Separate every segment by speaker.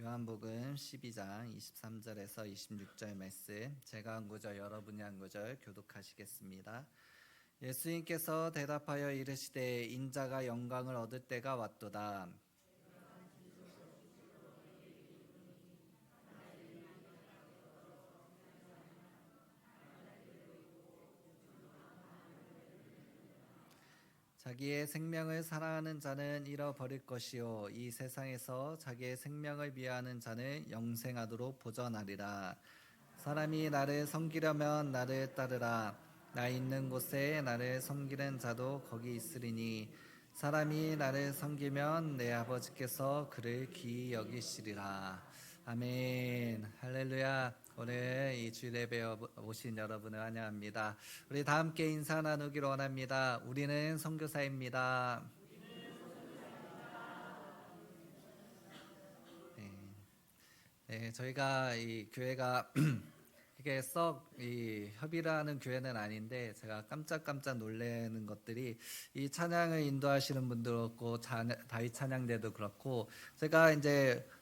Speaker 1: 요한복음 12장 23절에서 26절 말씀, 제가 한 구절 여러분이 한 구절 교독하시겠습니다. 예수님께서 대답하여 이르시되 인자가 영광을 얻을 때가 왔도다. 자기의 생명을 사랑하는 자는 잃어버릴 것이요 이 세상에서 자기의 생명을 미워하는 자는 영생하도록 보전하리라. 사람이 나를 섬기려면 나를 따르라. 나 있는 곳에 나를 섬기는 자도 거기 있으리니 사람이 나를 섬기면 내 아버지께서 그를 귀히 여기시리라. 아멘. 할렐루야. 오늘 이 주일 예배에 오신 여러분을 환영합니다. 우리 다 함께 인사 나누기를 원합니다. 우리는 선교사입니다. 네. 네, 저희가 이 교회가 이게 썩 협의를 하는 교회는 아닌데 제가 깜짝깜짝 놀라는 것들이 이 찬양을 인도하시는 분도 그렇고 다윗 찬양대도 그렇고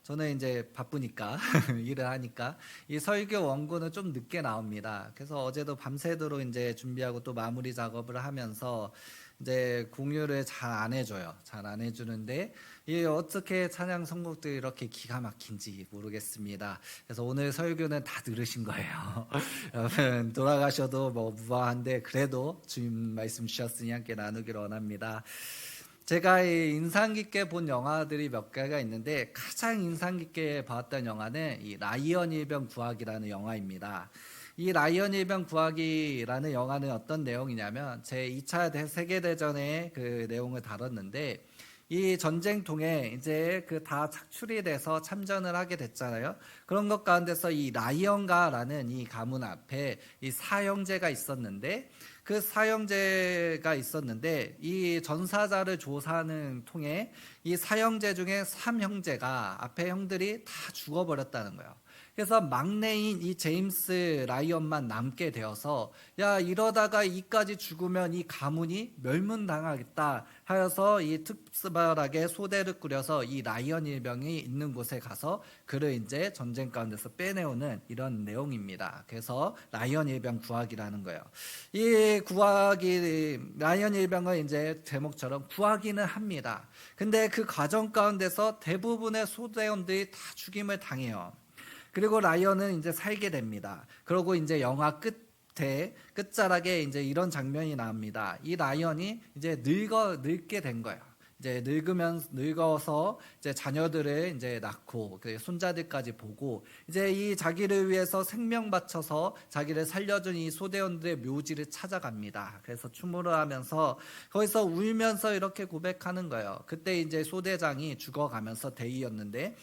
Speaker 1: 저는 이제 바쁘니까 일을 하니까 이 설교 원고는 좀 늦게 나옵니다. 그래서 어제도 밤새도록 이제 준비하고 또 마무리 작업을 하면서 이제 공유를 잘 안 해줘요. 잘 안 해주는데 이 어떻게 찬양 선곡들이 이렇게 기가 막힌지 모르겠습니다. 그래서 오늘 설교는 다 들으신 거예요. 여러분 돌아가셔도 뭐 무방한데 그래도 주님 말씀 주셨으니 함께 나누기를 원합니다. 제가 인상 깊게 본 영화들이 몇 개가 있는데 가장 인상 깊게 봤던 영화는 이 라이언 일병 구하기라는 영화입니다. 이 라이언 일병 구하기라는 영화는 어떤 내용이냐면 제2차 세계대전의 그 내용을 다뤘는데 이 전쟁통에 이제 그 다 착출이 돼서 참전을 하게 됐잖아요. 그런 것 가운데서 이 라이언가라는 이 가문 앞에 이 사형제가 있었는데 이 전사자를 조사하는 통에 이 사형제 중에 3형제가 앞에 형들이 다 죽어버렸다는 거예요. 그래서 막내인 이 제임스 라이언만 남게 되어서 야 이러다가 이까지 죽으면 이 가문이 멸문당하겠다 하여서 이 특별하게 소대를 꾸려서 이 라이언 일병이 있는 곳에 가서 그를 이제 전쟁 가운데서 빼내오는 이런 내용입니다. 그래서 라이언 일병 구하기라는 거예요. 이 라이언 일병은 이제 제목처럼 구하기는 합니다. 근데 그 과정 가운데서 대부분의 소대원들이 다 죽임을 당해요. 그리고 라이언은 이제 살게 됩니다. 그리고 이제 영화 끝자락에 이제 이런 장면이 나옵니다. 이 라이언이 이제 늙게 된 거예요. 이제 늙어서 이제 자녀들을 이제 낳고 그 손자들까지 보고 이제 이 자기를 위해서 생명 바쳐서 자기를 살려준 이 소대원들의 묘지를 찾아갑니다. 그래서 추모를 하면서 거기서 울면서 이렇게 고백하는 거예요. 그때 이제 소대장이 죽어가면서 대의였는데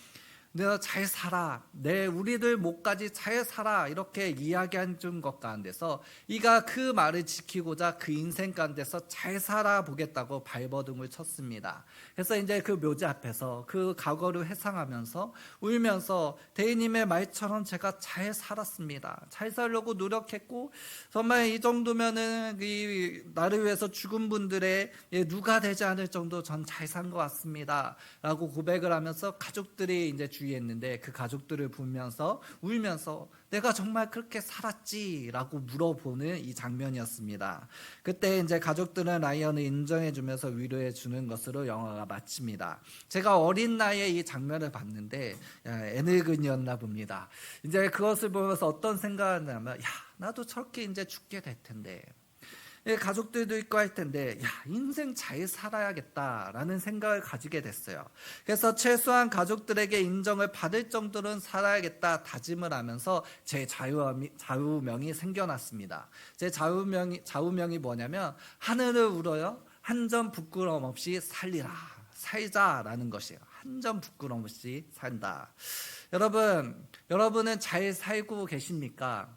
Speaker 1: 내가 잘 살아. 우리들 목까지 잘 살아. 이렇게 이야기한 것 가운데서 이가 그 말을 지키고자 그 인생 가운데서 잘 살아보겠다고 발버둥을 쳤습니다. 그래서 이제 그 묘지 앞에서 그 과거를 회상하면서 울면서 대인님의 말처럼 제가 잘 살았습니다. 잘 살려고 노력했고 정말 이 정도면은 나를 위해서 죽은 분들의 누가 되지 않을 정도 전 잘 산 것 같습니다. 라고 고백을 하면서 가족들이 이제 주의했는데 그 가족들을 보면서 울면서 내가 정말 그렇게 살았지라고 물어보는 이 장면이었습니다. 그때 이제 가족들은 라이언을 인정해주면서 위로해주는 것으로 영화가 마칩니다. 제가 어린 나이에 이 장면을 봤는데 애늙은이였나 봅니다. 이제 그것을 보면서 어떤 생각을 하냐면 나도 저렇게 이제 죽게 될 텐데 가족들도 있고 할 텐데 인생 잘 살아야겠다라는 생각을 가지게 됐어요. 그래서 최소한 가족들에게 인정을 받을 정도는 살아야겠다 다짐을 하면서 제 좌우명이 생겨났습니다. 제 좌우명이 뭐냐면 하늘을 우러요 한 점 부끄럼 없이 살자라는 것이에요. 한 점 부끄럼 없이 산다. 여러분은 잘 살고 계십니까?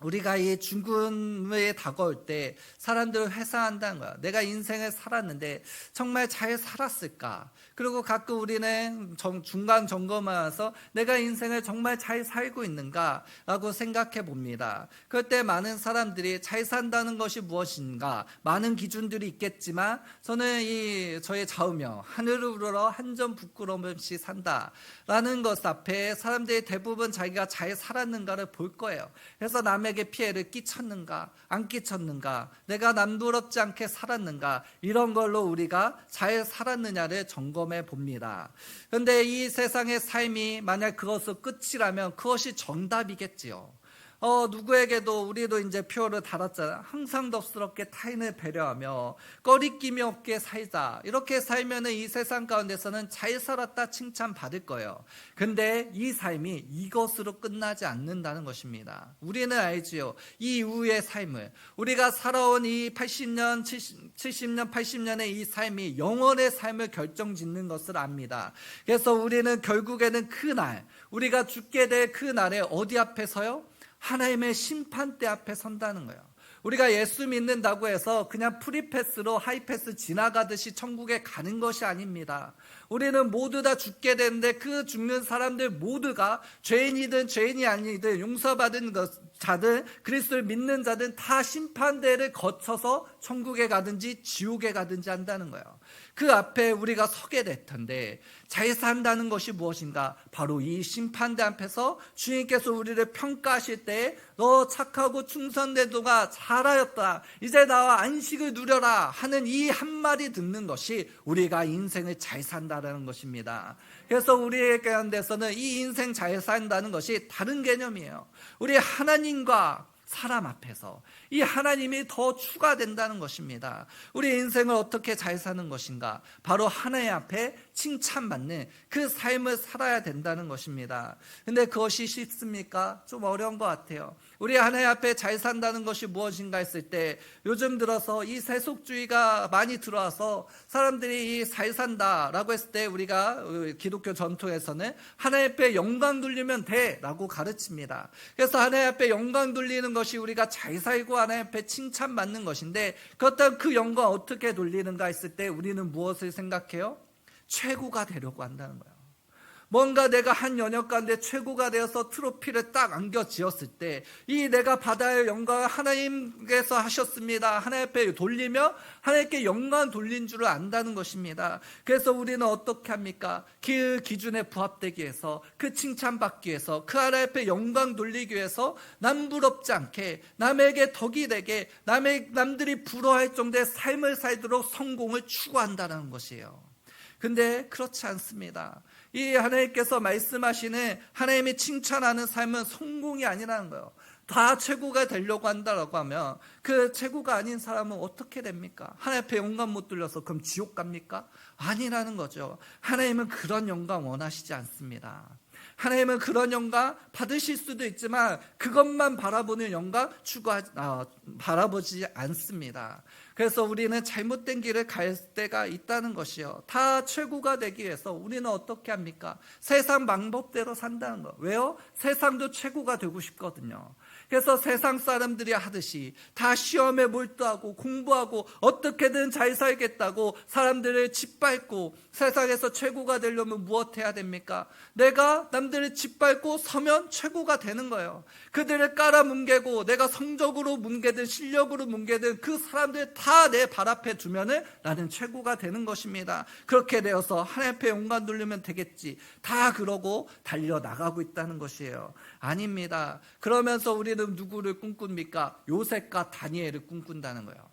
Speaker 1: 우리가 이 죽음에 다가올 때 사람들을 회상한다는 거야. 내가 인생을 살았는데 정말 잘 살았을까? 그리고 가끔 우리는 중간 점검하면서 내가 인생을 정말 잘 살고 있는가? 라고 생각해 봅니다. 그때 많은 사람들이 잘 산다는 것이 무엇인가? 많은 기준들이 있겠지만 저는 저의 좌우명, 하늘을 우러러 한 점 부끄러움 없이 산다 라는 것 앞에 사람들이 대부분 자기가 잘 살았는가를 볼 거예요. 그래서 남에게 피해를 끼쳤는가 안 끼쳤는가, 내가 남부럽지 않게 살았는가, 이런 걸로 우리가 잘 살았느냐를 점검해 봅니다. 그런데 이 세상의 삶이 만약 그것으로 끝이라면 그것이 정답이겠지요. 누구에게도 우리도 이제 표를 달았잖아요. 항상 덥스럽게 타인을 배려하며 꺼리낌이 없게 살자. 이렇게 살면 이 세상 가운데서는 잘 살았다 칭찬받을 거예요. 근데 이 삶이 이것으로 끝나지 않는다는 것입니다. 우리는 알지요. 이 이후의 삶을, 우리가 살아온 이 80년, 70년, 80년의 이 삶이 영원의 삶을 결정짓는 것을 압니다. 그래서 우리는 결국에는 그날, 우리가 죽게 될 그 날에 어디 앞에 서요? 하나님의 심판대 앞에 선다는 거예요. 우리가 예수 믿는다고 해서 그냥 프리패스로 하이패스 지나가듯이 천국에 가는 것이 아닙니다. 우리는 모두 다 죽게 되는데 그 죽는 사람들 모두가 죄인이든 죄인이 아니든 용서받은 자들, 그리스도를 믿는 자들 다 심판대를 거쳐서 천국에 가든지 지옥에 가든지 한다는 거예요. 그 앞에 우리가 서게 될 텐데 잘 산다는 것이 무엇인가? 바로 이 심판대 앞에서 주님께서 우리를 평가하실 때 너 착하고 충성된 도가 잘하였다, 이제 나와 안식을 누려라 하는 이 한마디 듣는 것이 우리가 인생을 잘 산다는 것입니다. 그래서 우리의 가운데서는 이 인생 잘 산다는 것이 다른 개념이에요. 우리 하나님과 사람 앞에서 이 하나님이 더 추가된다는 것입니다. 우리 인생을 어떻게 잘 사는 것인가? 바로 하나님 앞에 칭찬받는 그 삶을 살아야 된다는 것입니다. 근데 그것이 쉽습니까? 좀 어려운 것 같아요. 우리 하나님 앞에 잘 산다는 것이 무엇인가 했을 때 요즘 들어서 이 세속주의가 많이 들어와서 사람들이 이 잘 산다라고 했을 때 우리가 기독교 전통에서는 하나님 앞에 영광 돌리면 돼라고 가르칩니다. 그래서 하나님 앞에 영광 돌리는 것이 우리가 잘 살고 하나님 앞에 칭찬받는 것인데, 그렇다면 그 영광 어떻게 돌리는가 했을 때 우리는 무엇을 생각해요? 최고가 되려고 한다는 거예요. 뭔가 내가 한 연역 가운데 최고가 되어서 트로피를 딱 안겨지었을 때 이 내가 받아야 할 영광을 하나님께서 하셨습니다, 하나님 앞에 돌리며 하나님께 영광 돌린 줄을 안다는 것입니다. 그래서 우리는 어떻게 합니까? 그 기준에 부합되기 위해서, 그 칭찬받기 위해서, 그 하나님 앞에 영광 돌리기 위해서 남부럽지 않게, 남에게 덕이 되게, 남들이 부러워할 정도의 삶을 살도록 성공을 추구한다는 것이에요. 근데 그렇지 않습니다. 이 하나님께서 말씀하시는 하나님이 칭찬하는 삶은 성공이 아니라는 거예요. 다 최고가 되려고 한다고 하면 그 최고가 아닌 사람은 어떻게 됩니까? 하나님 앞에 영광 못 돌려서 그럼 지옥 갑니까? 아니라는 거죠. 하나님은 그런 영광 원하시지 않습니다. 하나님은 그런 영광 받으실 수도 있지만 그것만 바라보는 영광 바라보지 않습니다. 그래서 우리는 잘못된 길을 갈 때가 있다는 것이요. 다 최고가 되기 위해서 우리는 어떻게 합니까? 세상 방법대로 산다는 거. 왜요? 세상도 최고가 되고 싶거든요. 그래서 세상 사람들이 하듯이 다 시험에 몰두하고 공부하고 어떻게든 잘 살겠다고 사람들을 짓밟고, 세상에서 최고가 되려면 무엇 해야 됩니까? 내가 남들을 짓밟고 서면 최고가 되는 거예요. 그들을 깔아뭉개고 내가 성적으로 뭉개든 실력으로 뭉개든 그 사람들 다 내 발 앞에 두면은 나는 최고가 되는 것입니다. 그렇게 되어서 하나님 앞에 영광 돌리면 되겠지, 다 그러고 달려나가고 있다는 것이에요. 아닙니다. 그러면서 우리는 누구를 꿈꿉니까? 요셉과 다니엘을 꿈꾼다는 거예요.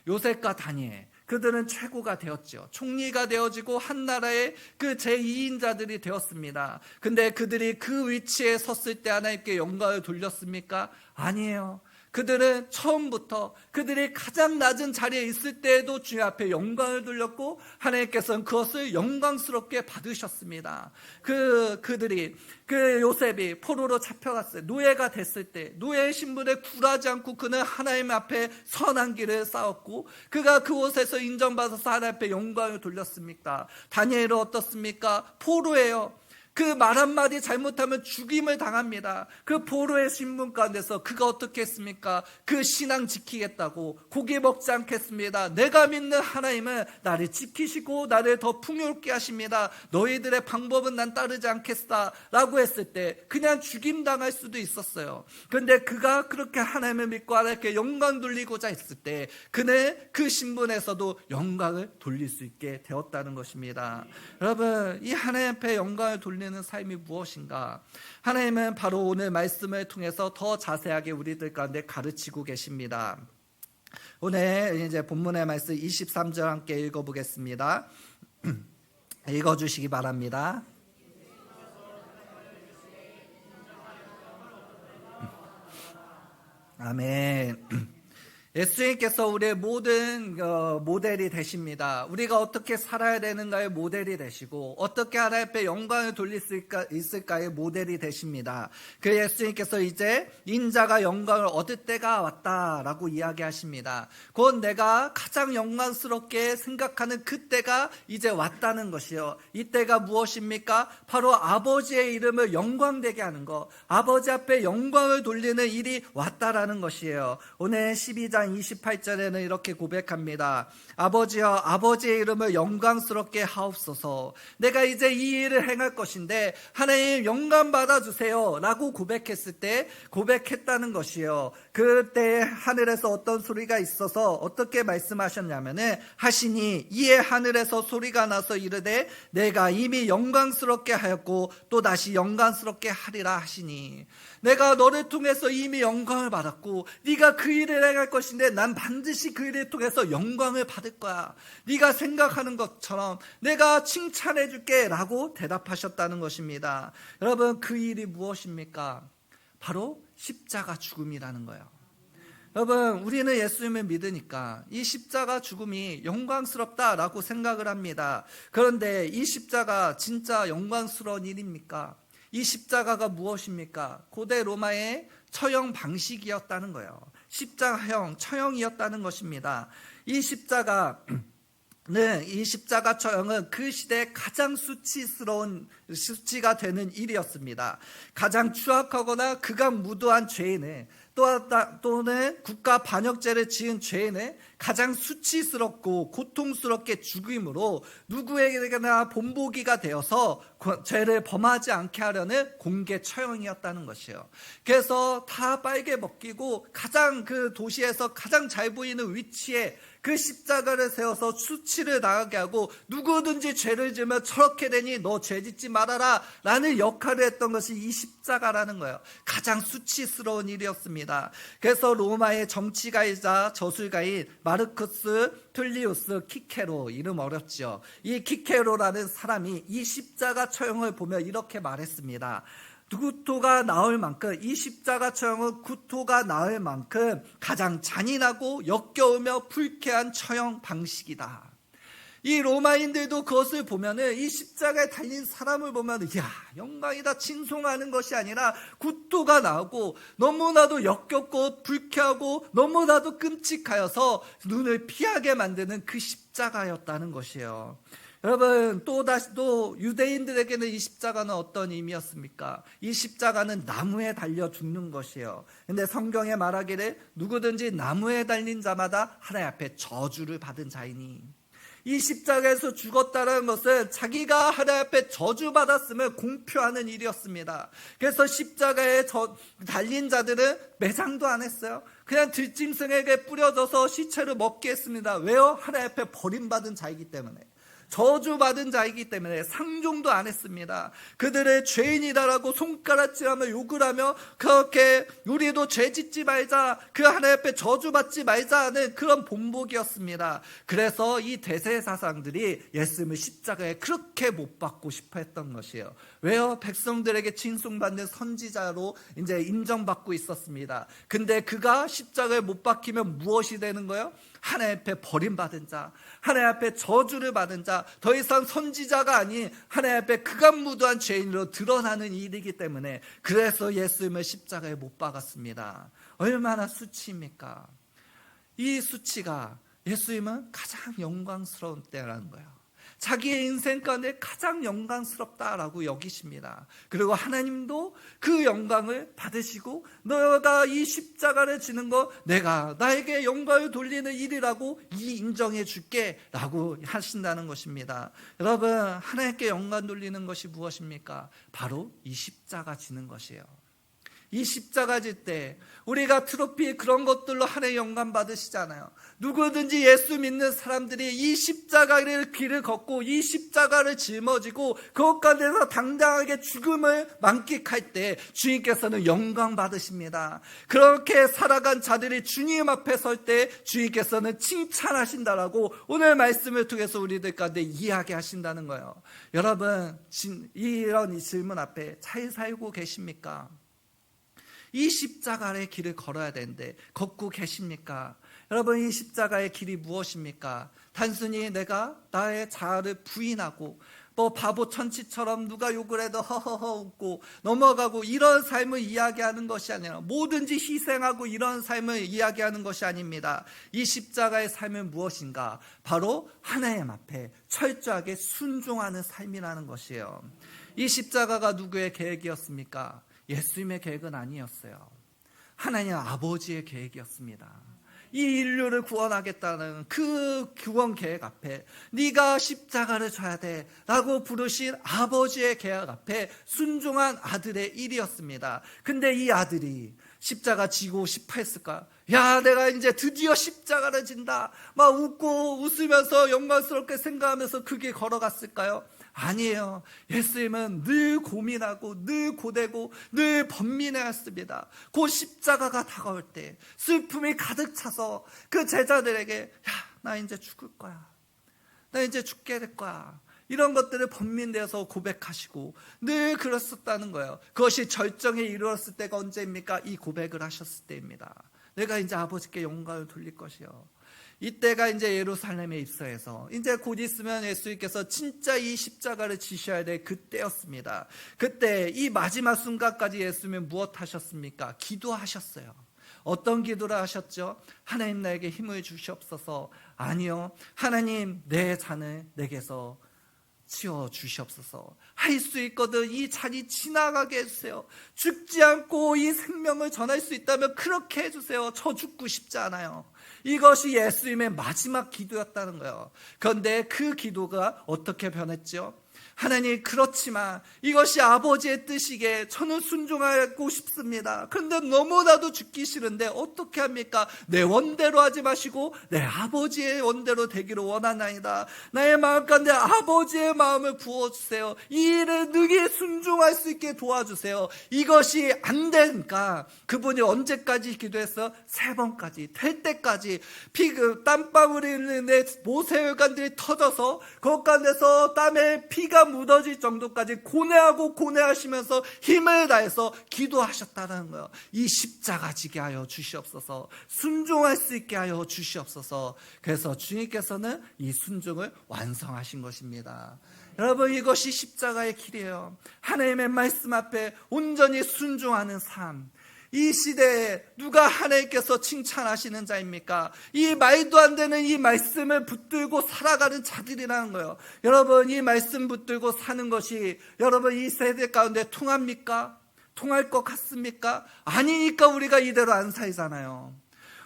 Speaker 1: 요셉과 다니엘, 그들은 최고가 되었죠. 총리가 되어지고 한 나라의 그 제2인자들이 되었습니다. 근데 그들이 그 위치에 섰을 때 하나님께 영광을 돌렸습니까? 아니에요. 그들은 처음부터 그들이 가장 낮은 자리에 있을 때에도 주님 앞에 영광을 돌렸고 하나님께서는 그것을 영광스럽게 받으셨습니다. 그들이 요셉이 포로로 잡혀갔어요. 노예가 됐을 때 노예의 신분에 굴하지 않고 그는 하나님 앞에 선한 길을 싸웠고 그가 그곳에서 인정받아서 하나님 앞에 영광을 돌렸습니까? 다니엘은 어떻습니까? 포로예요. 그 말 한마디 잘못하면 죽임을 당합니다. 그 포로의 신분 가운데서 그가 어떻게 했습니까? 그 신앙 지키겠다고 고기 먹지 않겠습니다. 내가 믿는 하나님은 나를 지키시고 나를 더 풍요롭게 하십니다. 너희들의 방법은 난 따르지 않겠다 라고 했을 때 그냥 죽임 당할 수도 있었어요. 그런데 그가 그렇게 하나님을 믿고 하나님께 영광 돌리고자 했을 때 그는 그 신분에서도 영광을 돌릴 수 있게 되었다는 것입니다. 여러분, 이 하나님 앞에 영광을 돌리는 삶이 무엇인가? 하나님은 바로 오늘 말씀을 통해서 더 자세하게 우리들 가운데 가르치고 계십니다. 오늘 이제 본문의 말씀 23절 함께 읽어보겠습니다. 읽어주시기 바랍니다. 아멘. 예수님께서 우리의 모든 모델이 되십니다. 우리가 어떻게 살아야 되는가의 모델이 되시고 어떻게 하나님 앞에 영광을 돌릴 수 있을까의 모델이 되십니다. 그 예수님께서 이제 인자가 영광을 얻을 때가 왔다라고 이야기하십니다. 곧 내가 가장 영광스럽게 생각하는 그때가 이제 왔다는 것이요. 이때가 무엇입니까? 바로 아버지의 이름을 영광되게 하는 것, 아버지 앞에 영광을 돌리는 일이 왔다라는 것이에요. 오늘 12장 28절에는 이렇게 고백합니다. 아버지여, 아버지의 이름을 영광스럽게 하옵소서. 내가 이제 이 일을 행할 것인데 하나님 영광 받아주세요 라고 고백했다는 것이요. 그때 하늘에서 어떤 소리가 있어서 어떻게 말씀하셨냐면은 하시니 이에 하늘에서 소리가 나서 이르되 내가 이미 영광스럽게 하였고 또 다시 영광스럽게 하리라 하시니, 내가 너를 통해서 이미 영광을 받았고 네가 그 일을 행할 것인데 난 반드시 그 일을 통해서 영광을 받을 거야. 네가 생각하는 것처럼 내가 칭찬해 줄게 라고 대답하셨다는 것입니다. 여러분, 그 일이 무엇입니까? 바로 십자가 죽음이라는 거예요. 여러분, 우리는 예수님을 믿으니까 이 십자가 죽음이 영광스럽다라고 생각을 합니다. 그런데 이 십자가 진짜 영광스러운 일입니까? 이 십자가가 무엇입니까? 고대 로마의 처형 방식이었다는 거예요. 십자가형, 처형이었다는 것입니다. 이 십자가 처형은 그 시대에 가장 수치가 되는 일이었습니다. 가장 추악하거나 극악무도한 죄인은 또는 국가 반역죄를 지은 죄인은 가장 수치스럽고 고통스럽게 죽임으로 누구에게나 본보기가 되어서 죄를 범하지 않게 하려는 공개 처형이었다는 것이에요. 그래서 다 빨개 벗기고 가장 그 도시에서 가장 잘 보이는 위치에 그 십자가를 세워서 수치를 당하게 하고 누구든지 죄를 지으면 저렇게 되니 너 죄 짓지 말아라 라는 역할을 했던 것이 이 십자가라는 거예요. 가장 수치스러운 일이었습니다. 그래서 로마의 정치가이자 저술가인 마르쿠스 툴리우스 키케로, 이름 어렵죠. 이 키케로라는 사람이 이 십자가 처형을 보며 이렇게 말했습니다. 구토가 나올 만큼, 이 십자가 처형은 구토가 나올 만큼 가장 잔인하고 역겨우며 불쾌한 처형 방식이다. 이 로마인들도 그것을 보면은 이 십자가에 달린 사람을 보면 이야, 영광이다, 칭송하는 것이 아니라 구토가 나오고 너무나도 역겹고 불쾌하고 너무나도 끔찍하여서 눈을 피하게 만드는 그 십자가였다는 것이에요. 여러분, 또 유대인들에게는 이 십자가는 어떤 의미였습니까? 이 십자가는 나무에 달려 죽는 것이에요. 근데 성경에 말하기를 누구든지 나무에 달린 자마다 하나님 앞에 저주를 받은 자이니, 이 십자가에서 죽었다는 것은 자기가 하나님 앞에 저주받았음을 공표하는 일이었습니다. 그래서 십자가에 달린 자들은 매장도 안 했어요. 그냥 들짐승에게 뿌려져서 시체를 먹게 했습니다. 왜요? 하나님 앞에 버림받은 자이기 때문에, 저주받은 자이기 때문에 상종도 안 했습니다. 그들의 죄인이다라고 손가락질하며 욕을 하며 그렇게 우리도 죄 짓지 말자, 그 하나님 앞에 저주받지 말자 하는 그런 본보기였습니다. 그래서 이 대제사장들이 예수님을 십자가에 그렇게 못 박고 싶어 했던 것이에요. 왜요? 백성들에게 칭송받는 선지자로 이제 인정받고 있었습니다. 근데 그가 십자가에 못 박히면 무엇이 되는 거예요? 하나님 앞에 버림받은 자, 하나님 앞에 저주를 받은 자, 더 이상 선지자가 아닌 하나님 앞에 극악무도한 죄인으로 드러나는 일이기 때문에, 그래서 예수님을 십자가에 못 박았습니다. 얼마나 수치입니까? 이 수치가 예수님은 가장 영광스러운 때라는 거예요. 자기의 인생 가운데 가장 영광스럽다라고 여기십니다. 그리고 하나님도 그 영광을 받으시고 너가 이 십자가를 지는 거 내가 나에게 영광을 돌리는 일이라고 인정해 줄게 라고 하신다는 것입니다. 여러분, 하나님께 영광 돌리는 것이 무엇입니까? 바로 이 십자가 지는 것이에요. 이 십자가 질 때 우리가 트로피 그런 것들로 하나님의 영광 받으시잖아요. 누구든지 예수 믿는 사람들이 이 십자가를 길을 걷고 이 십자가를 짊어지고 그것 가운데서 당당하게 죽음을 만끽할 때 주님께서는 영광 받으십니다. 그렇게 살아간 자들이 주님 앞에 설 때 주님께서는 칭찬하신다라고 오늘 말씀을 통해서 우리들 가운데 이야기하신다는 거예요. 여러분, 이런 질문 앞에 잘 살고 계십니까? 이 십자가의 길을 걸어야 되는데 걷고 계십니까? 여러분, 이 십자가의 길이 무엇입니까? 단순히 내가 나의 자아를 부인하고 뭐 바보 천치처럼 누가 욕을 해도 허허허 웃고 넘어가고 이런 삶을 이야기하는 것이 아니라 뭐든지 희생하고 이런 삶을 이야기하는 것이 아닙니다. 이 십자가의 삶은 무엇인가? 바로 하나님 앞에 철저하게 순종하는 삶이라는 것이에요. 이 십자가가 누구의 계획이었습니까? 예수님의 계획은 아니었어요. 하나님 아버지의 계획이었습니다. 이 인류를 구원하겠다는 그 구원 계획 앞에 네가 십자가를 져야 돼 라고 부르신 아버지의 계획 앞에 순종한 아들의 일이었습니다. 근데 이 아들이 십자가 지고 싶어 했을까? 야, 내가 이제 드디어 십자가를 진다 막 웃고 웃으면서 영광스럽게 생각하면서 그게 걸어갔을까요? 아니에요. 예수님은 늘 고민하고 늘 고되고 늘 번민해했습니다. 그 십자가가 다가올 때 슬픔이 가득 차서 그 제자들에게 야, 나 이제 죽을 거야. 나 이제 죽게 될 거야. 이런 것들을 번민되어서 고백하시고 늘 그랬었다는 거예요. 그것이 절정에 이르렀을 때가 언제입니까? 이 고백을 하셨을 때입니다. 내가 이제 아버지께 영광을 돌릴 것이요. 이때가 이제 예루살렘에 입성해서 이제 곧 있으면 예수님께서 진짜 이 십자가를 지셔야 될 그때였습니다. 그때 이 마지막 순간까지 예수님은 무엇 하셨습니까? 기도하셨어요. 어떤 기도를 하셨죠? 하나님 나에게 힘을 주시옵소서. 아니요, 하나님 내 잔을 내게서 치워 주시옵소서. 할 수 있거든 이 잔이 지나가게 해주세요. 죽지 않고 이 생명을 전할 수 있다면 그렇게 해주세요. 저 죽고 싶지 않아요. 이것이 예수님의 마지막 기도였다는 거예요. 그런데 그 기도가 어떻게 변했죠? 하나님, 그렇지만 이것이 아버지의 뜻이기에 저는 순종하고 싶습니다. 그런데 너무나도 죽기 싫은데 어떻게 합니까? 내 원대로 하지 마시고 내 아버지의 원대로 되기를 원하나이다. 나의 마음 가운데 아버지의 마음을 부어주세요. 이 일에 능히 순종할 수 있게 도와주세요. 이것이 안 되니까 그분이 언제까지 기도했어? 3번까지 될 때까지 땀방울이 흘리는 모세혈관들이 터져서 그것 가운데서 땀에 피가 묻어질 정도까지 고뇌하시면서 힘을 다해서 기도하셨다는 거예요. 이 십자가 지게 하여 주시옵소서. 순종할 수 있게 하여 주시옵소서. 그래서 주님께서는 이 순종을 완성하신 것입니다. 여러분, 이것이 십자가의 길이에요. 하나님의 말씀 앞에 온전히 순종하는 삶. 이 시대에 누가 하나님께서 칭찬하시는 자입니까? 이 말도 안 되는 이 말씀을 붙들고 살아가는 자들이라는 거예요. 여러분, 이 말씀 붙들고 사는 것이 여러분 이 세대 가운데 통합니까? 통할 것 같습니까? 아니니까 우리가 이대로 안 살잖아요.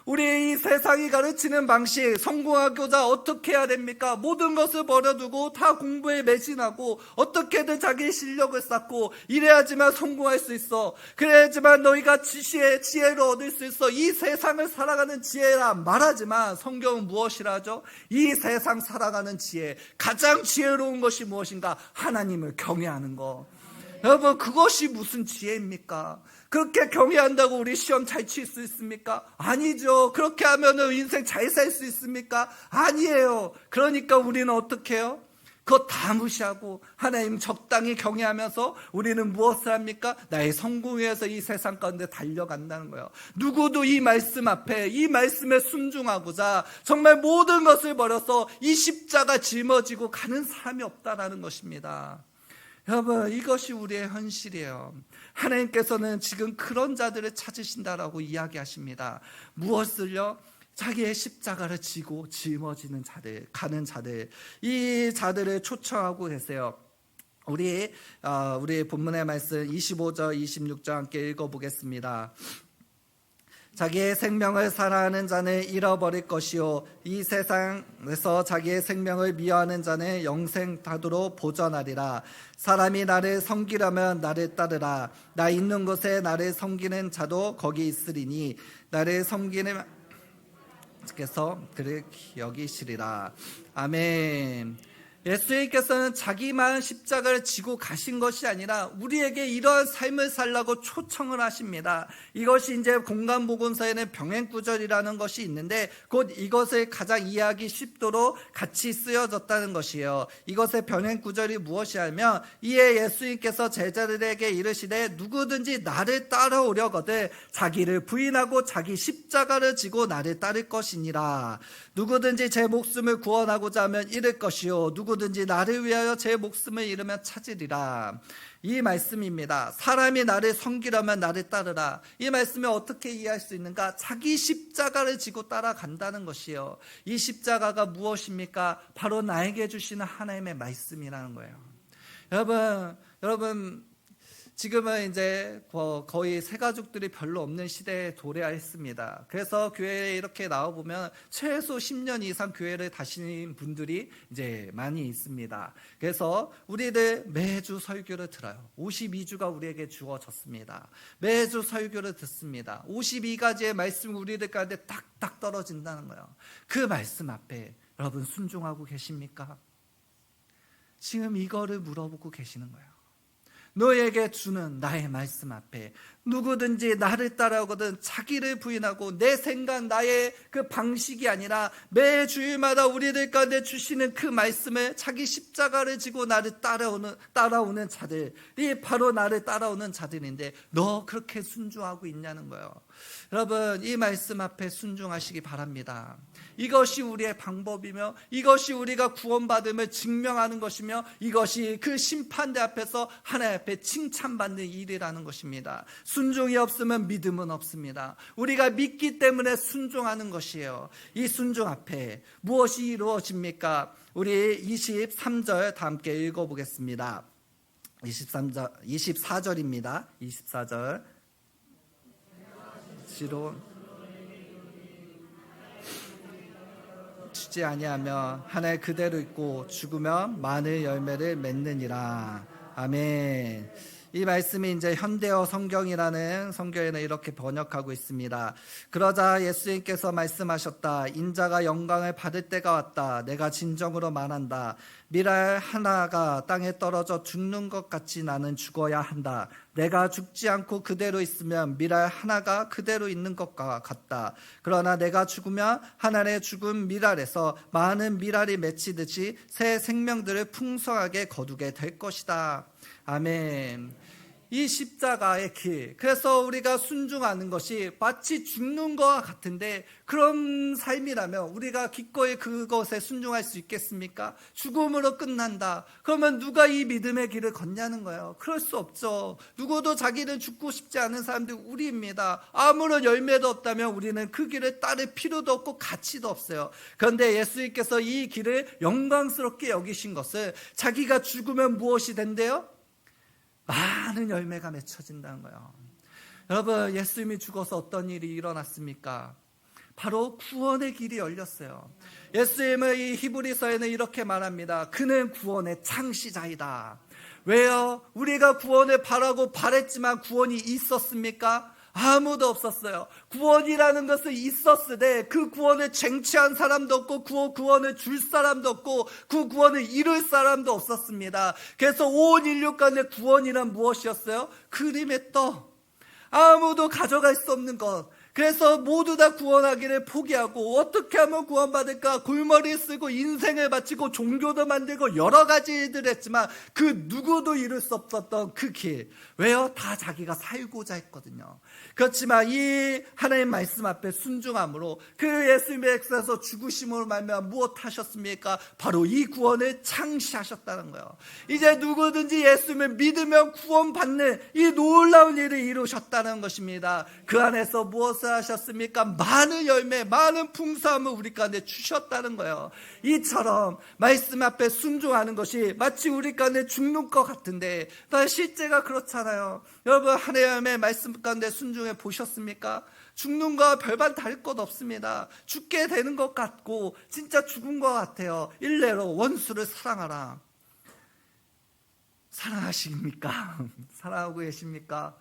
Speaker 1: 우리 이 세상이 가르치는 방식, 성공하고자 어떻게 해야 됩니까? 모든 것을 버려두고 다 공부에 매진하고 어떻게든 자기 실력을 쌓고 이래야지만 성공할 수 있어. 그래야지만 너희가 지혜를 얻을 수 있어. 이 세상을 살아가는 지혜라 말하지만 성경은 무엇이라 하죠? 이 세상 살아가는 지혜, 가장 지혜로운 것이 무엇인가? 하나님을 경외하는 거. 여러분, 그것이 무슨 지혜입니까? 그렇게 경외한다고 우리 시험 잘 칠 수 있습니까? 아니죠. 그렇게 하면 인생 잘 살 수 있습니까? 아니에요. 그러니까 우리는 어떻게 해요? 그거 다 무시하고 하나님 적당히 경외하면서 우리는 무엇을 합니까? 나의 성공 위해서 이 세상 가운데 달려간다는 거예요. 누구도 이 말씀 앞에 이 말씀에 순종하고자 정말 모든 것을 버려서 이 십자가 짊어지고 가는 사람이 없다라는 것입니다. 여러분, 이것이 우리의 현실이에요. 하나님께서는 지금 그런 자들을 찾으신다라고 이야기하십니다. 무엇을요? 자기의 십자가를 지고 짊어지는 자들, 가는 자들, 이 자들을 초청하고 계세요. 우리 본문의 말씀 25절 26절 함께 읽어보겠습니다. 자기의 생명을 사랑하는 자는 잃어버릴 것이요 이 세상에서 자기의 생명을 미워하는 자는 영생하도록 보전하리라. 사람이 나를 섬기려면 나를 따르라. 나 있는 곳에 나를 섬기는 자도 거기 있으리니 나를 섬기는 께서 그를 여기시리라. 아멘. 예수님께서는 자기만 십자가를 지고 가신 것이 아니라 우리에게 이러한 삶을 살라고 초청을 하십니다. 이것이 이제 공간복음서에는 병행구절이라는 것이 있는데 곧 이것을 가장 이해하기 쉽도록 같이 쓰여졌다는 것이에요. 이것의 병행구절이 무엇이냐면 이에 예수님께서 제자들에게 이르시되 누구든지 나를 따라오려거든 자기를 부인하고 자기 십자가를 지고 나를 따를 것이니라. 누구든지 제 목숨을 구원하고자 하면 잃을 것이요 누구든지 나를 위하여 제 목숨을 잃으면 찾으리라. 이 말씀입니다. 사람이 나를 섬기려면 나를 따르라. 이 말씀을 어떻게 이해할 수 있는가? 자기 십자가를 지고 따라간다는 것이요. 이 십자가가 무엇입니까? 바로 나에게 주시는 하나님의 말씀이라는 거예요. 여러분 지금은 이제 거의 새가족들이 별로 없는 시대에 도래했습니다. 그래서 교회에 이렇게 나와보면 최소 10년 이상 교회를 다니는 분들이 이제 많이 있습니다. 그래서 우리들 매주 설교를 들어요. 52주가 우리에게 주어졌습니다. 매주 설교를 듣습니다. 52가지의 말씀이 우리들 가운데 딱딱 떨어진다는 거예요. 그 말씀 앞에 여러분 순종하고 계십니까? 지금 이거를 물어보고 계시는 거예요. 너에게 주는 나의 말씀 앞에 누구든지 나를 따라오거든 자기를 부인하고 내 생각 나의 그 방식이 아니라 매 주일마다 우리들 가운데 주시는 그 말씀을 자기 십자가를 지고 나를 따라오는 자들이 바로 나를 따라오는 자들인데 너 그렇게 순종하고 있냐는 거예요. 여러분 이 말씀 앞에 순종하시기 바랍니다. 이것이 우리의 방법이며 이것이 우리가 구원받음을 증명하는 것이며 이것이 그 심판대 앞에서 하나님 앞에 칭찬받는 일이라는 것입니다. 순종이 없으면 믿음은 없습니다. 우리가 믿기 때문에 순종하는 것이에요. 이 순종 앞에 무엇이 이루어집니까? 우리 23절 다 함께 읽어보겠습니다. 24절입니다. 24절 지로 주지 아니하며 하늘 그대로 있고 죽으면 많은 열매를 맺느니라. 아멘. 이 말씀이 이제 현대어 성경이라는 성경에는 이렇게 번역하고 있습니다. 그러자 예수님께서 말씀하셨다. 인자가 영광을 받을 때가 왔다. 내가 진정으로 말한다. 밀알 하나가 땅에 떨어져 죽는 것 같이 나는 죽어야 한다. 내가 죽지 않고 그대로 있으면 밀알 하나가 그대로 있는 것과 같다. 그러나 내가 죽으면 하나의 죽은 밀알에서 많은 밀알이 맺히듯이 새 생명들을 풍성하게 거두게 될 것이다. 아멘. 이 십자가의 길, 그래서 우리가 순종하는 것이 마치 죽는 것과 같은데 그런 삶이라면 우리가 기꺼이 그것에 순종할 수 있겠습니까? 죽음으로 끝난다. 그러면 누가 이 믿음의 길을 걷냐는 거예요. 그럴 수 없죠. 누구도 자기는 죽고 싶지 않은 사람들이 우리입니다. 아무런 열매도 없다면 우리는 그 길을 따를 필요도 없고 가치도 없어요. 그런데 예수님께서 이 길을 영광스럽게 여기신 것을 자기가 죽으면 무엇이 된대요? 많은 열매가 맺혀진다는 거예요. 여러분 예수님이 죽어서 어떤 일이 일어났습니까? 바로 구원의 길이 열렸어요. 예수님의 이 히브리서에는 이렇게 말합니다. 그는 구원의 창시자이다. 왜요? 우리가 구원을 바라고 바랬지만 구원이 있었습니까? 아무도 없었어요. 구원이라는 것은 있었으되 그 구원을 쟁취한 사람도 없고 그 구원을 줄 사람도 없고 그 구원을 이룰 사람도 없었습니다. 그래서 온 인류 가운데 구원이란 무엇이었어요? 그림의 떡. 아무도 가져갈 수 없는 것. 그래서 모두 다 구원하기를 포기하고 어떻게 하면 구원받을까 골머리 쓰고 인생을 바치고 종교도 만들고 여러 가지 일들을 했지만 그 누구도 이룰 수 없었던 그 길. 왜요? 다 자기가 살고자 했거든요. 그렇지만 이 하나님 말씀 앞에 순종함으로 그 예수님의 액에서 죽으심으로 말미암아 무엇 하셨습니까? 바로 이 구원을 창시하셨다는 거예요. 이제 누구든지 예수님을 믿으면 구원받는 이 놀라운 일을 이루셨다는 것입니다. 그 안에서 무엇을 무엇을 하셨습니까? 많은 열매, 많은 풍성함을 우리 가운데 주셨다는 거예요. 이처럼 말씀 앞에 순종하는 것이 마치 우리 가운데 죽는 것 같은데 실제가 그렇잖아요. 여러분, 하나님의 말씀 가운데 순종해 보셨습니까? 죽는 거와 별반 다를 것 없습니다. 죽게 되는 것 같고 진짜 죽은 것 같아요. 일례로 원수를 사랑하라. 사랑하십니까? 사랑하고 계십니까?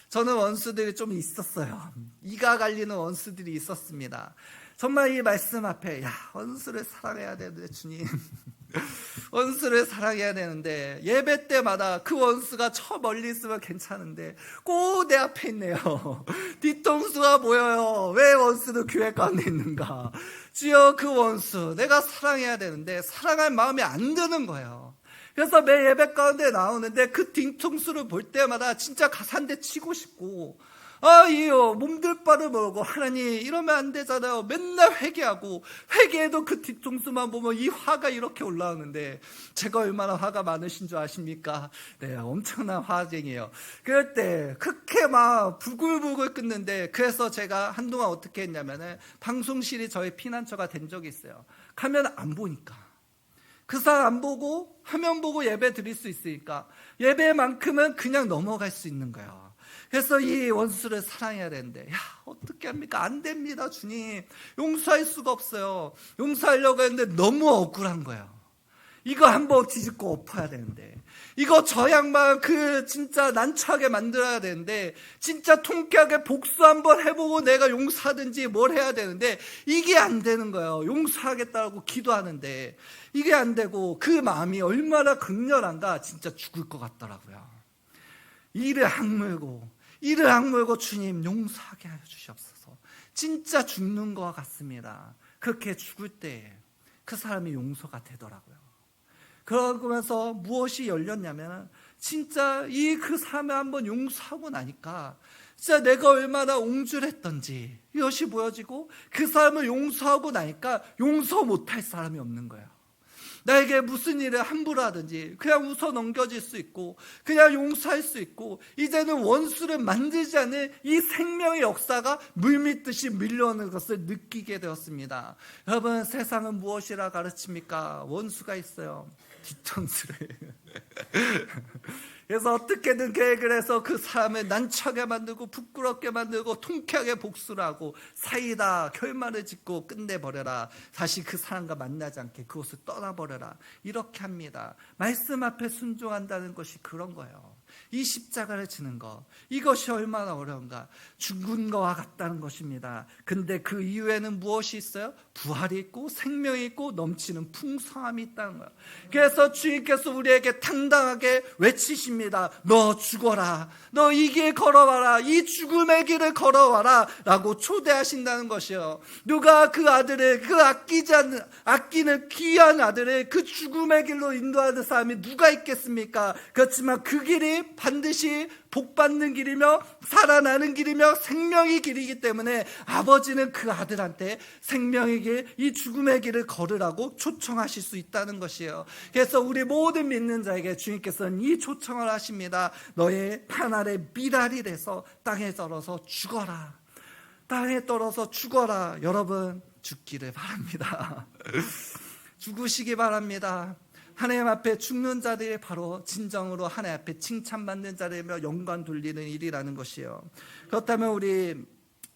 Speaker 1: 저는 원수들이 좀 있었어요. 이가 갈리는 원수들이 있었습니다. 정말 이 말씀 앞에 원수를 사랑해야 되는데 주님, 원수를 사랑해야 되는데 예배 때마다 그 원수가 저 멀리 있으면 괜찮은데 꼭 내 앞에 있네요. 뒤통수가 보여요. 왜 원수도 교회 가운데 있는가? 주여, 그 원수 내가 사랑해야 되는데 사랑할 마음이 안 드는 거예요. 그래서 매 예배 가운데 나오는데 그 뒤통수를 볼 때마다 진짜 가산대 치고 싶고, 이요 몸둘 바를 모르고, 하나님 이러면 안 되잖아요. 맨날 회개하고 회개해도 그 뒤통수만 보면 이 화가 이렇게 올라오는데 제가 얼마나 화가 많으신 줄 아십니까? 네, 엄청난 화쟁이에요. 그럴 때 그렇게 막 부글부글 끓는데, 그래서 제가 한동안 어떻게 했냐면은 방송실이 저희 피난처가 된 적이 있어요. 가면 안 보니까, 그 사람 안 보고 화면 보고 예배 드릴 수 있으니까 예배만큼은 그냥 넘어갈 수 있는 거예요. 그래서 이 원수를 사랑해야 되는데 어떻게 합니까? 안 됩니다. 주님, 용서할 수가 없어요. 용서하려고 했는데 너무 억울한 거예요. 이거 한번 뒤집고 엎어야 되는데, 이거 저 양반 진짜 난처하게 만들어야 되는데, 진짜 통쾌하게 복수 한번 해보고 내가 용서하든지 뭘 해야 되는데 이게 안 되는 거예요. 용서하겠다고 기도하는데 이게 안 되고, 그 마음이 얼마나 극렬한가, 진짜 죽을 것 같더라고요. 이를 악물고 주님 용서하게 하여 주시옵소서. 진짜 죽는 것 같습니다. 그렇게 죽을 때 그 사람이 용서가 되더라고요. 그러면서 무엇이 열렸냐면, 진짜 그 사람을 한번 용서하고 나니까 진짜 내가 얼마나 옹졸했던지 이것이 보여지고, 그 사람을 용서하고 나니까 용서 못할 사람이 없는 거예요. 나에게 무슨 일을 함부로 하든지 그냥 웃어 넘겨질 수 있고 그냥 용서할 수 있고, 이제는 원수를 만들지 않는 이 생명의 역사가 물밀듯이 밀려오는 것을 느끼게 되었습니다. 여러분, 세상은 무엇이라 가르칩니까? 원수가 있어요. 뒤통수를. 그래서 어떻게든 계획을 해서 그 사람을 난처하게 만들고 부끄럽게 만들고 통쾌하게 복수를 하고 사이다 결말을 짓고 끝내버려라. 다시 그 사람과 만나지 않게 그곳을 떠나버려라. 이렇게 합니다. 말씀 앞에 순종한다는 것이 그런 거예요. 이 십자가를 지는 것, 이것이 얼마나 어려운가. 죽은 것과 같다는 것입니다. 근데 그 이후에는 무엇이 있어요? 부활이 있고 생명이 있고 넘치는 풍성함이 있다는 거예요. 그래서 주님께서 우리에게 당당하게 외치십니다. 너 죽어라. 너 이 길 걸어와라. 이 죽음의 길을 걸어와라 라고 초대하신다는 것이요. 누가 그 아들을, 그 아끼는 귀한 아들을 그 죽음의 길로 인도하는 사람이 누가 있겠습니까? 그렇지만 그 길이 반드시 복받는 길이며 살아나는 길이며 생명의 길이기 때문에 아버지는 그 아들한테 생명의 길, 이 죽음의 길을 걸으라고 초청하실 수 있다는 것이에요. 그래서 우리 모든 믿는 자에게 주님께서는 이 초청을 하십니다. 너의 한 알의 미랄이 돼서 땅에 떨어서 죽어라. 땅에 떨어져 죽어라. 여러분, 죽기를 바랍니다. 죽으시기 바랍니다. 하나님 앞에 죽는 자들이 바로 진정으로 하나님 앞에 칭찬받는 자들이며 영광 돌리는 일이라는 것이요. 그렇다면 우리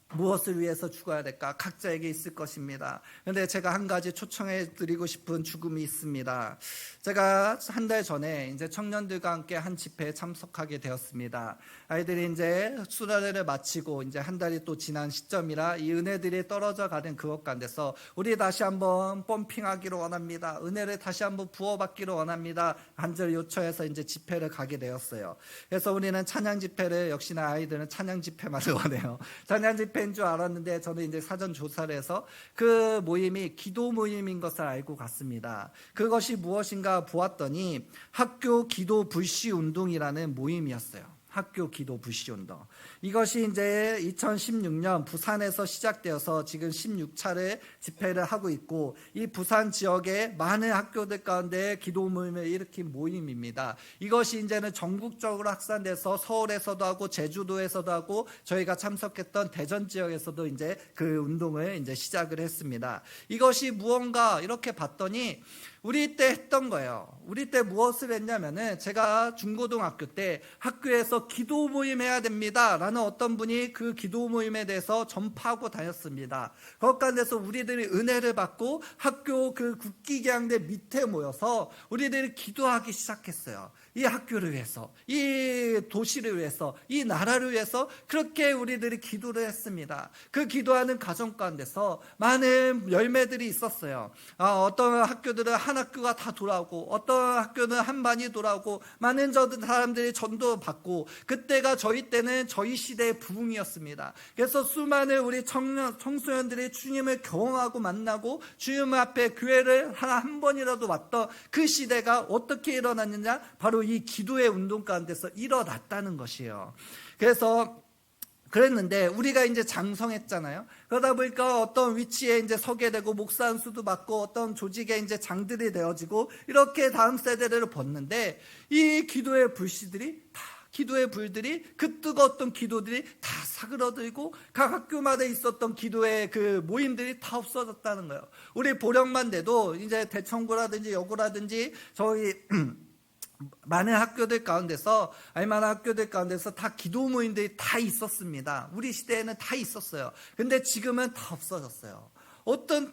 Speaker 1: 무엇을 위해서 죽어야 될까? 각자에게 있을 것입니다. 그런데 제가 한 가지 초청해 드리고 싶은 죽음이 있습니다. 제가 한 달 전에 이제 청년들과 함께 한 집회에 참석하게 되었습니다. 아이들이 이제 수련회를 마치고 이제 한 달이 또 지난 시점이라 이 은혜들이 떨어져 가는 그것 가운데서 우리 다시 한번 펌핑하기를 원합니다. 은혜를 다시 한번 부어받기를 원합니다. 간절히 요청해서 이제 집회를 가게 되었어요. 그래서 우리는 찬양 집회를, 역시나 아이들은 찬양 집회만을 원해요. 찬양 집회인 줄 알았는데 저는 이제 사전 조사를 해서 그 모임이 기도 모임인 것을 알고 갔습니다. 그것이 무엇인가 보았더니 학교 기도 불시 운동이라는 모임이었어요. 학교 기도 불씨 운동. 이것이 이제 2016년 부산에서 시작되어서 지금 16차례 집회를 하고 있고, 이 부산 지역의 많은 학교들 가운데 기도 모임을 일으킨 모임입니다. 이것이 이제는 전국적으로 확산돼서 서울에서도 하고 제주도에서도 하고 저희가 참석했던 대전 지역에서도 이제 그 운동을 이제 시작을 했습니다. 이것이 무언가 이렇게 봤더니 우리 때 했던 거예요. 우리 때 무엇을 했냐면은, 제가 중고등학교 때 학교에서 기도 모임 해야 됩니다 라는 어떤 분이 그 기도 모임에 대해서 전파하고 다녔습니다. 그것 가운데서 우리들이 은혜를 받고 학교 그 국기계양대 밑에 모여서 우리들이 기도하기 시작했어요. 이 학교를 위해서, 이 도시를 위해서, 이 나라를 위해서 그렇게 우리들이 기도를 했습니다. 그 기도하는 가정 가운데서 많은 열매들이 있었어요. 어떤 학교들은 한 학교가 다 돌아오고, 어떤 학교는 한 반이 돌아오고, 많은 사람들이 전도 받고, 그때가 저희 때는 저희 시대의 부흥이었습니다. 그래서 수많은 우리 청소년들이 주님을 경험하고 만나고 주님 앞에 교회를 한 번이라도 왔던 그 시대가 어떻게 일어났느냐, 바로 이 기도의 운동 가운데서 일어났다는 것이에요. 그랬는데 우리가 이제 장성했잖아요. 그러다 보니까 어떤 위치에 이제 서게 되고, 목사 안수도 받고, 어떤 조직에 이제 장들이 되어지고, 이렇게 다음 세대를 벗는데, 이 기도의 불들이 그 뜨거웠던 기도들이 다 사그러들고, 각 학교마다 있었던 기도의 그 모임들이 다 없어졌다는 거예요. 우리 보령만 돼도 이제 대청구라든지 여고라든지 저희 많은 학교들 가운데서, 알만한 학교들 가운데서 다 기도 모임들이 다 있었습니다. 우리 시대에는 다 있었어요. 근데 지금은 다 없어졌어요.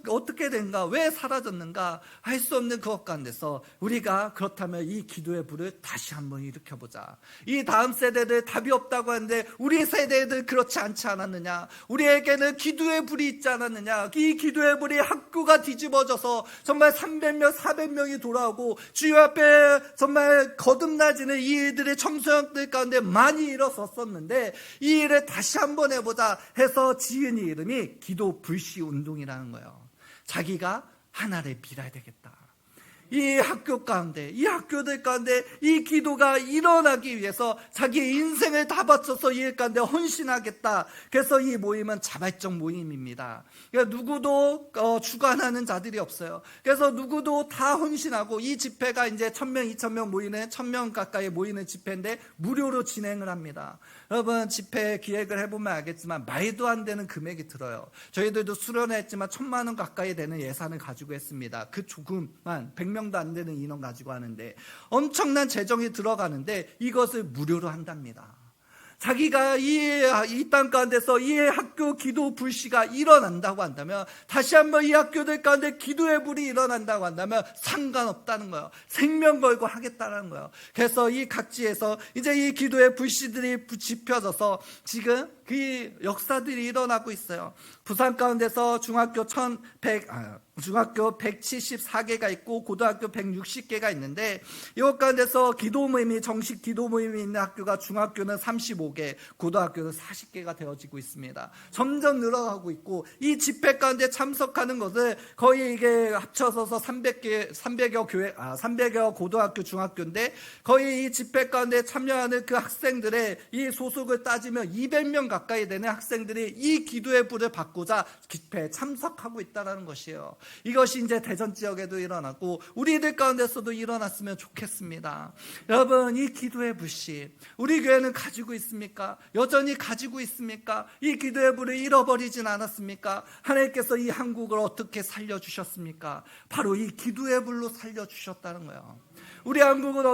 Speaker 1: 어떻게 된가, 왜 사라졌는가 할 수 없는 그것 가운데서 우리가 그렇다면 이 기도의 불을 다시 한번 일으켜보자. 이 다음 세대들 답이 없다고 하는데 우리 세대들 그렇지 않지 않았느냐, 우리에게는 기도의 불이 있지 않았느냐. 이 기도의 불이 학교가 뒤집어져서 정말 300명 400명이 돌아오고 주여 앞에 정말 거듭나지는 이 일들의 청소년들 가운데 많이 일어섰었는데, 이 일을 다시 한번 해보자 해서 지은 이름이 기도 불씨 운동이라는 거예요. 자기가 하나를 빌어야 되겠다. 이 학교 가운데, 이 학교들 가운데 이 기도가 일어나기 위해서 자기의 인생을 다 바쳐서 이 일 가운데 헌신하겠다. 그래서 이 모임은 자발적 모임입니다. 그러니까 누구도 주관하는 자들이 없어요. 그래서 누구도 다 헌신하고, 이 집회가 이제 1000명, 2000명 모이는, 1000명 가까이 모이는 집회인데 무료로 진행을 합니다. 여러분, 집회 기획을 해보면 알겠지만 말도 안 되는 금액이 들어요. 저희들도 수련을 했지만 1000만 원 가까이 되는 예산을 가지고 했습니다. 그 조금만 100명도 안 되는 인원 가지고 하는데 엄청난 재정이 들어가는데 이것을 무료로 한답니다. 자기가 이 땅 가운데서 이 학교 기도 불씨가 일어난다고 한다면, 다시 한번 이 학교들 가운데 기도의 불이 일어난다고 한다면 상관없다는 거예요. 생명 걸고 하겠다는 거예요. 그래서 이 각지에서 이제 이 기도의 불씨들이 지펴져서 지금 그 역사들이 일어나고 있어요. 부산 가운데서 중학교 174개가 있고 고등학교 160개가 있는데, 이것 가운데서 기도 모임이, 정식 기도 모임이 있는 학교가 중학교는 35개, 고등학교는 40개가 되어지고 있습니다. 점점 늘어가고 있고, 이 집회 가운데 참석하는 것을 거의 이게 합쳐서서 300여 고등학교, 중학교인데, 거의 이 집회 가운데 참여하는 그 학생들의 이 소속을 따지면 200명 가까이 되는 학생들이 이 기도의 불을 받고자 집회에 참석하고 있다는 것이에요. 이것이 이제 대전 지역에도 일어나고 우리들 가운데서도 일어났으면 좋겠습니다. 여러분, 이 기도의 불씨 우리 교회는 가지고 있습니까? 여전히 가지고 있습니까? 이 기도의 불을 잃어버리진 않았습니까? 하나님께서 이 한국을 어떻게 살려주셨습니까? 바로 이 기도의 불로 살려주셨다는 거예요. 우리 한국은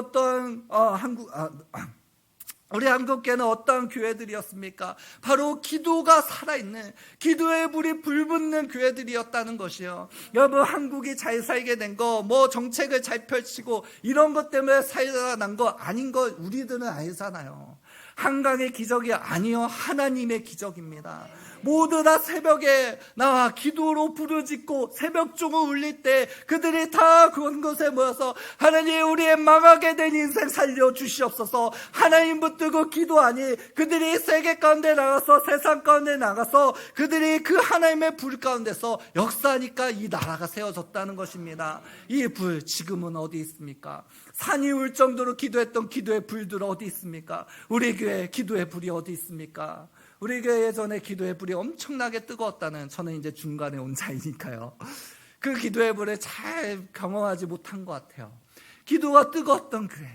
Speaker 1: 우리 한국교회는 어떠한 교회들이었습니까? 바로 기도가 살아있는, 기도의 불이 불붙는 교회들이었다는 것이요. 여러분, 한국이 잘 살게 된 거, 정책을 잘 펼치고 이런 것 때문에 살아난 거 아닌 거 우리들은 알잖아요. 한강의 기적이 아니요, 하나님의 기적입니다. 모두 다 새벽에 나와 기도로 부르짖고 새벽종을 울릴 때 그들이 다 그곳에 모여서 하나님, 우리의 망하게 된 인생 살려주시옵소서. 하나님 붙들고 기도하니 그들이 세계 가운데 나가서 세상 가운데 나가서 그들이 그 하나님의 불 가운데서 역사하니까 이 나라가 세워졌다는 것입니다. 이 불 지금은 어디 있습니까? 산이 울 정도로 기도했던 기도의 불들 어디 있습니까? 우리 교회 기도의 불이 어디 있습니까? 우리 교회 예전에 기도의 불이 엄청나게 뜨거웠다는, 저는 이제 중간에 온 자이니까요. 그 기도의 불을 잘 경험하지 못한 것 같아요. 기도가 뜨거웠던 교회,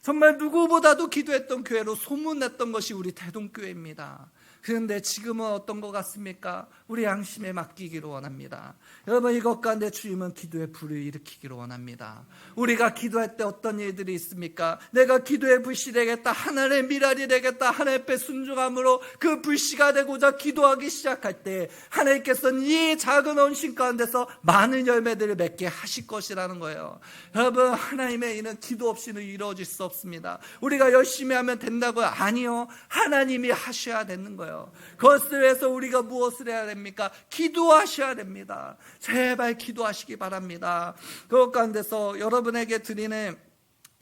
Speaker 1: 정말 누구보다도 기도했던 교회로 소문났던 것이 우리 대동교회입니다. 그런데 지금은 어떤 것 같습니까? 우리 양심에 맡기기를 원합니다. 여러분, 이것 가운데 주님은 기도의 불을 일으키기를 원합니다. 우리가 기도할 때 어떤 일들이 있습니까? 내가 기도의 불씨 되겠다, 하늘의 미랄이 되겠다, 하나님 앞에 순종함으로 그 불씨가 되고자 기도하기 시작할 때 하나님께서는 이 작은 헌신 가운데서 많은 열매들을 맺게 하실 것이라는 거예요. 여러분, 하나님의 일은 기도 없이는 이루어질 수 없습니다. 우리가 열심히 하면 된다고요? 아니요. 하나님이 하셔야 되는 거예요. 그것을 위해서 우리가 무엇을 해야 됩니까? 기도하셔야 됩니다. 제발 기도하시기 바랍니다. 그것 가운데서 여러분에게 드리는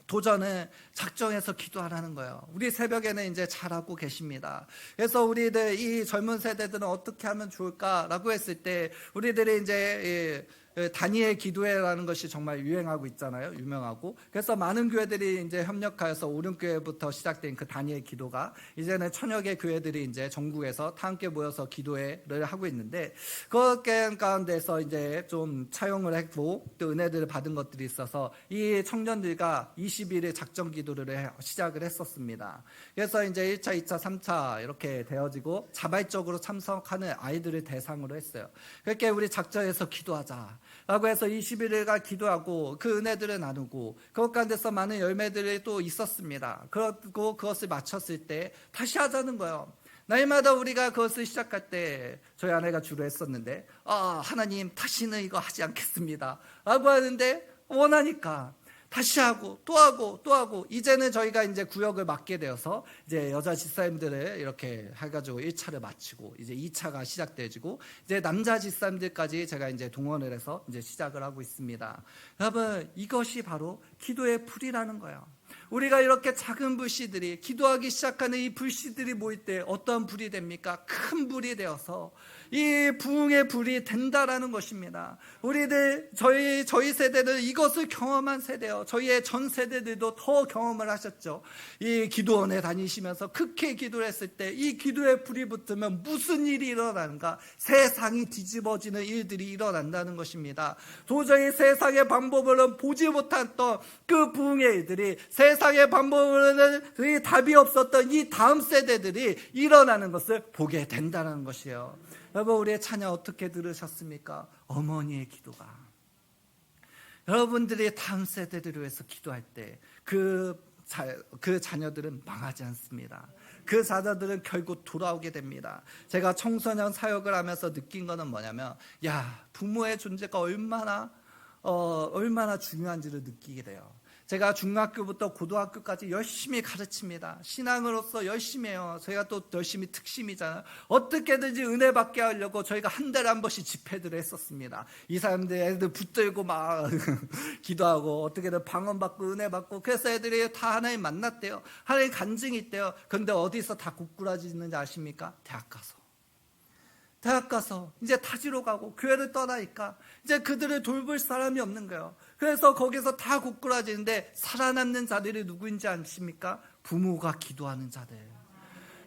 Speaker 1: 도전은 작정해서 기도하라는 거예요. 우리 새벽에는 이제 잘하고 계십니다. 그래서 우리들 이 젊은 세대들은 어떻게 하면 좋을까라고 했을 때 우리들이 이제 다니엘 기도회라는 것이 정말 유행하고 있잖아요. 유명하고. 그래서 많은 교회들이 이제 협력하여서 오륜교회부터 시작된 그 다니엘 기도가 이제는 천여 개 교회들이 이제 전국에서 다 함께 모여서 기도회를 하고 있는데, 그 가운데서 이제 좀 차용을 했고 또 은혜들을 받은 것들이 있어서 이 청년들과 20일의 작정 기도를 시작을 했었습니다. 그래서 이제 1차, 2차, 3차 이렇게 되어지고 자발적으로 참석하는 아이들을 대상으로 했어요. 그렇게 우리 작정해서 기도하자 라고 해서 21일간 기도하고 그 은혜들을 나누고 그것 가운데서 많은 열매들이 또 있었습니다. 그리고 그것을 마쳤을 때 다시 하자는 거예요. 날마다 우리가 그것을 시작할 때 저희 아내가 주로 했었는데, 하나님 다시는 이거 하지 않겠습니다 라고 하는데 원하니까 다시 하고 또 하고 또 하고, 이제는 저희가 이제 구역을 맡게 되어서 이제 여자 집사님들을 이렇게 해가지고 1차를 마치고 이제 2차가 시작되어지고 이제 남자 집사님들까지 제가 이제 동원을 해서 이제 시작을 하고 있습니다. 여러분, 이것이 바로 기도의 불이라는 거예요. 우리가 이렇게 작은 불씨들이, 기도하기 시작하는 이 불씨들이 모일 때 어떤 불이 됩니까? 큰 불이 되어서 이 부흥의 불이 된다라는 것입니다. 우리들, 저희 세대는 이것을 경험한 세대요. 저희의 전 세대들도 더 경험을 하셨죠. 이 기도원에 다니시면서 극히 기도를 했을 때 이 기도의 불이 붙으면 무슨 일이 일어나는가? 세상이 뒤집어지는 일들이 일어난다는 것입니다. 도저히 세상의 방법으로는 보지 못했던 그 부흥의 일들이, 세상의 방법으로는 답이 없었던 이 다음 세대들이 일어나는 것을 보게 된다는 것이에요. 여러분, 우리의 찬양 어떻게 들으셨습니까? 어머니의 기도가. 여러분들이 다음 세대들을 위해서 기도할 때 그 자녀들은 망하지 않습니다. 그 자녀들은 결국 돌아오게 됩니다. 제가 청소년 사역을 하면서 느낀 거는 뭐냐면, 부모의 존재가 얼마나 중요한지를 느끼게 돼요. 제가 중학교부터 고등학교까지 열심히 가르칩니다. 신앙으로서 열심히 해요. 저희가 또 열심히 특심이잖아요. 어떻게든지 은혜 받게 하려고 저희가 한 달에 한 번씩 집회들을 했었습니다. 이 사람들 애들 붙들고 막 기도하고 어떻게든 방언받고 은혜 받고, 그래서 애들이 다 하나님 만났대요. 하나님 간증이 있대요. 그런데 어디서 다 고꾸라지는지 아십니까? 대학 가서 이제 타지로 가고 교회를 떠나니까 이제 그들을 돌볼 사람이 없는 거예요. 그래서 거기서 다 고꾸라지는데 살아남는 자들이 누구인지 아십니까? 부모가 기도하는 자들.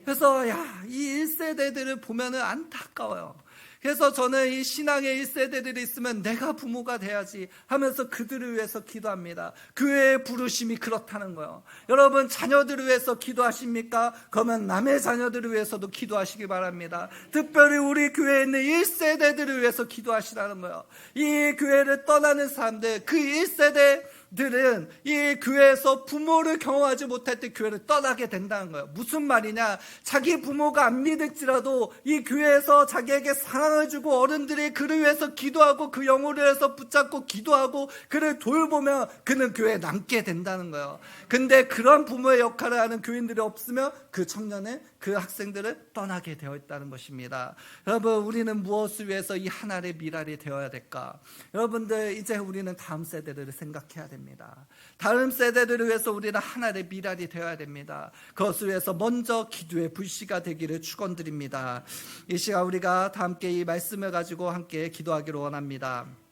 Speaker 1: 그래서 이 1세대들을 보면은 안타까워요. 그래서 저는 이 신앙의 1세대들이 있으면 내가 부모가 돼야지 하면서 그들을 위해서 기도합니다. 교회의 부르심이 그렇다는 거예요. 여러분, 자녀들을 위해서 기도하십니까? 그러면 남의 자녀들을 위해서도 기도하시기 바랍니다. 특별히 우리 교회에 있는 1세대들을 위해서 기도하시라는 거예요. 이 교회를 떠나는 사람들, 그 1세대들은 이 교회에서 부모를 경험하지 못할 때 교회를 떠나게 된다는 거예요. 무슨 말이냐? 자기 부모가 안 믿을지라도 이 교회에서 자기에게 사랑을 주고 어른들이 그를 위해서 기도하고 그 영혼을 위해서 붙잡고 기도하고 그를 돌보면 그는 교회에 남게 된다는 거예요. 근데 그런 부모의 역할을 하는 교인들이 없으면 그 청년은 그 학생들을 떠나게 되어 있다는 것입니다. 여러분, 우리는 무엇을 위해서 이 하나의 미랄이 되어야 될까? 여러분들, 이제 우리는 다음 세대들을 생각해야 됩니다. 다음 세대들을 위해서 우리는 하나의 미랄이 되어야 됩니다. 그것을 위해서 먼저 기도의 불씨가 되기를 축원드립니다. 이 시간 우리가 다 함께 이 말씀을 가지고 함께 기도하기를 원합니다.